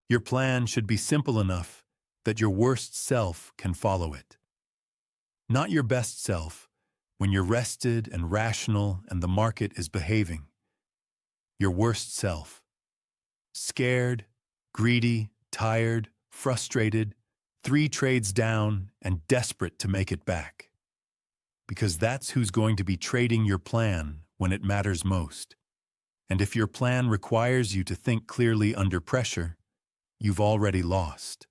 Your plan should be simple enough that your worst self can follow it. Not your best self, when you're rested and rational and the market is behaving. Your worst self. Scared, greedy, tired, frustrated, 3 trades down and desperate to make it back. Because that's who's going to be trading your plan when it matters most. And if your plan requires you to think clearly under pressure, you've already lost.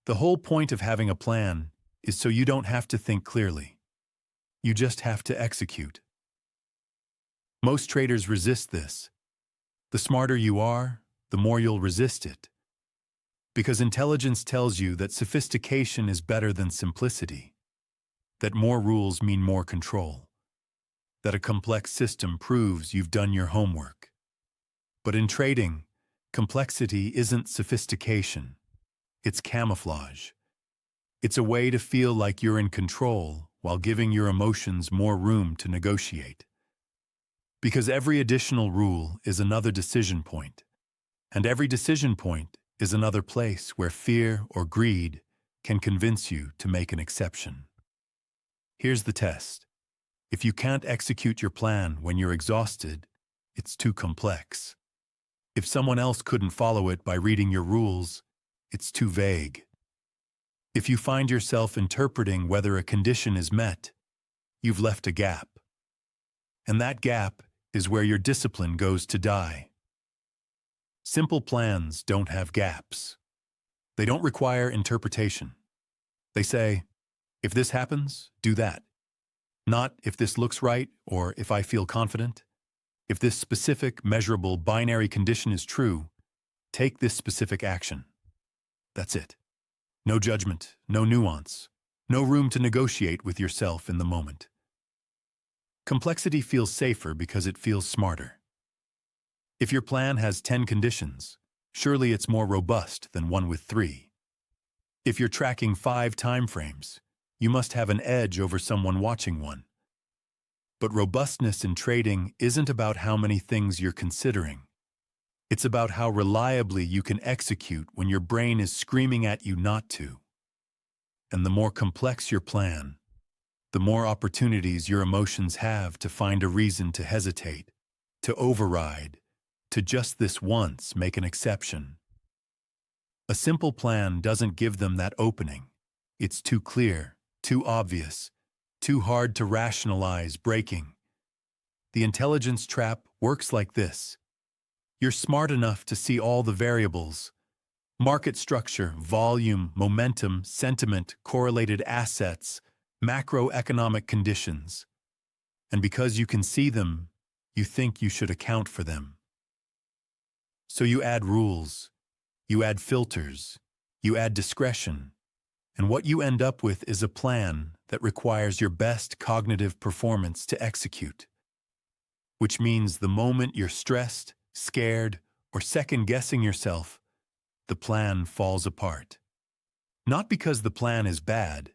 The whole point of having a plan is so you don't have to think clearly. You just have to execute. Most traders resist this. The smarter you are, the more you'll resist it. Because intelligence tells you that sophistication is better than simplicity, that more rules mean more control, that a complex system proves you've done your homework. But in trading, complexity isn't sophistication. It's camouflage. It's a way to feel like you're in control while giving your emotions more room to negotiate. Because every additional rule is another decision point, and every decision point is another place where fear or greed can convince you to make an exception. Here's the test. If you can't execute your plan when you're exhausted, it's too complex. If someone else couldn't follow it by reading your rules, it's too vague. If you find yourself interpreting whether a condition is met, you've left a gap. And that gap is where your discipline goes to die. Simple plans don't have gaps. They don't require interpretation. They say, if this happens, do that. Not if this looks right or if I feel confident. If this specific, measurable, binary condition is true, take this specific action. That's it. No judgment, no nuance, no room to negotiate with yourself in the moment. Complexity feels safer because it feels smarter. If your plan has 10 conditions, surely it's more robust than one with 3. If you're tracking 5 time frames, you must have an edge over someone watching one. But robustness in trading isn't about how many things you're considering. It's about how reliably you can execute when your brain is screaming at you not to. And the more complex your plan, the more opportunities your emotions have to find a reason to hesitate, to override, to just this once make an exception. A simple plan doesn't give them that opening. It's too clear, too obvious, too hard to rationalize breaking. The intelligence trap works like this. You're smart enough to see all the variables: market structure, volume, momentum, sentiment, correlated assets, macroeconomic conditions. And because you can see them, you think you should account for them. So you add rules, you add filters, you add discretion, and what you end up with is a plan that requires your best cognitive performance to execute. Which means the moment you're stressed, scared, or second-guessing yourself, the plan falls apart. Not because the plan is bad,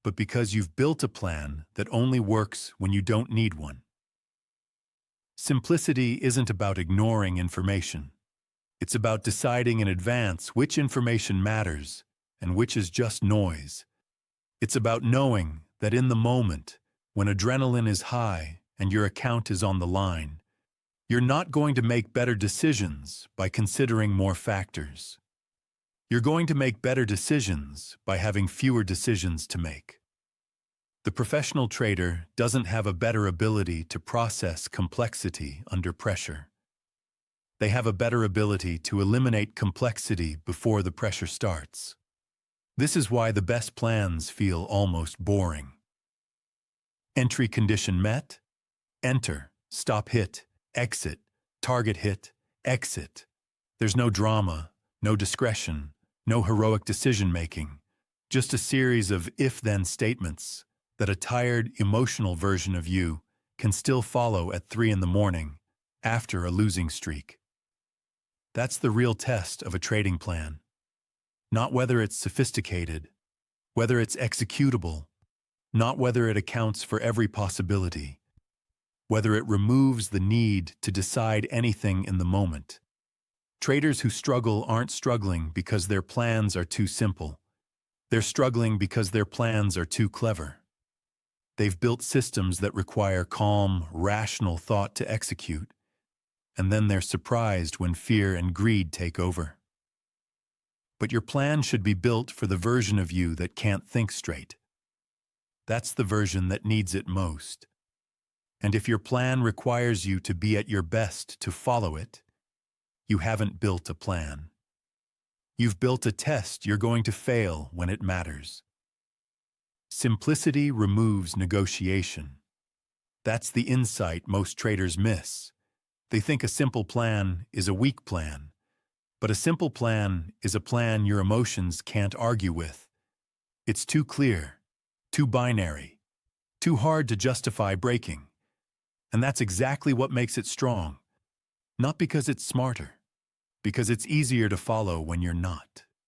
but because you've built a plan that only works when you don't need one. Simplicity isn't about ignoring information. It's about deciding in advance which information matters and which is just noise. It's about knowing that in the moment, when adrenaline is high and your account is on the line, you're not going to make better decisions by considering more factors. You're going to make better decisions by having fewer decisions to make. The professional trader doesn't have a better ability to process complexity under pressure. They have a better ability to eliminate complexity before the pressure starts. This is why the best plans feel almost boring. Entry condition met? Enter, stop hit, exit, target hit, exit. There's no drama, no discretion, no heroic decision-making, just a series of if-then statements that a tired, emotional version of you can still follow at 3 in the morning after a losing streak. That's the real test of a trading plan. Not whether it's sophisticated, whether it's executable, not whether it accounts for every possibility, whether it removes the need to decide anything in the moment. Traders who struggle aren't struggling because their plans are too simple. They're struggling because their plans are too clever. They've built systems that require calm, rational thought to execute, and then they're surprised when fear and greed take over. But your plan should be built for the version of you that can't think straight. That's the version that needs it most. And if your plan requires you to be at your best to follow it, you haven't built a plan. You've built a test you're going to fail when it matters. Simplicity removes negotiation. That's the insight most traders miss. They think a simple plan is a weak plan, but a simple plan is a plan your emotions can't argue with. It's too clear, too binary, too hard to justify breaking. And that's exactly what makes it strong. Not because it's smarter, because it's easier to follow when you're not.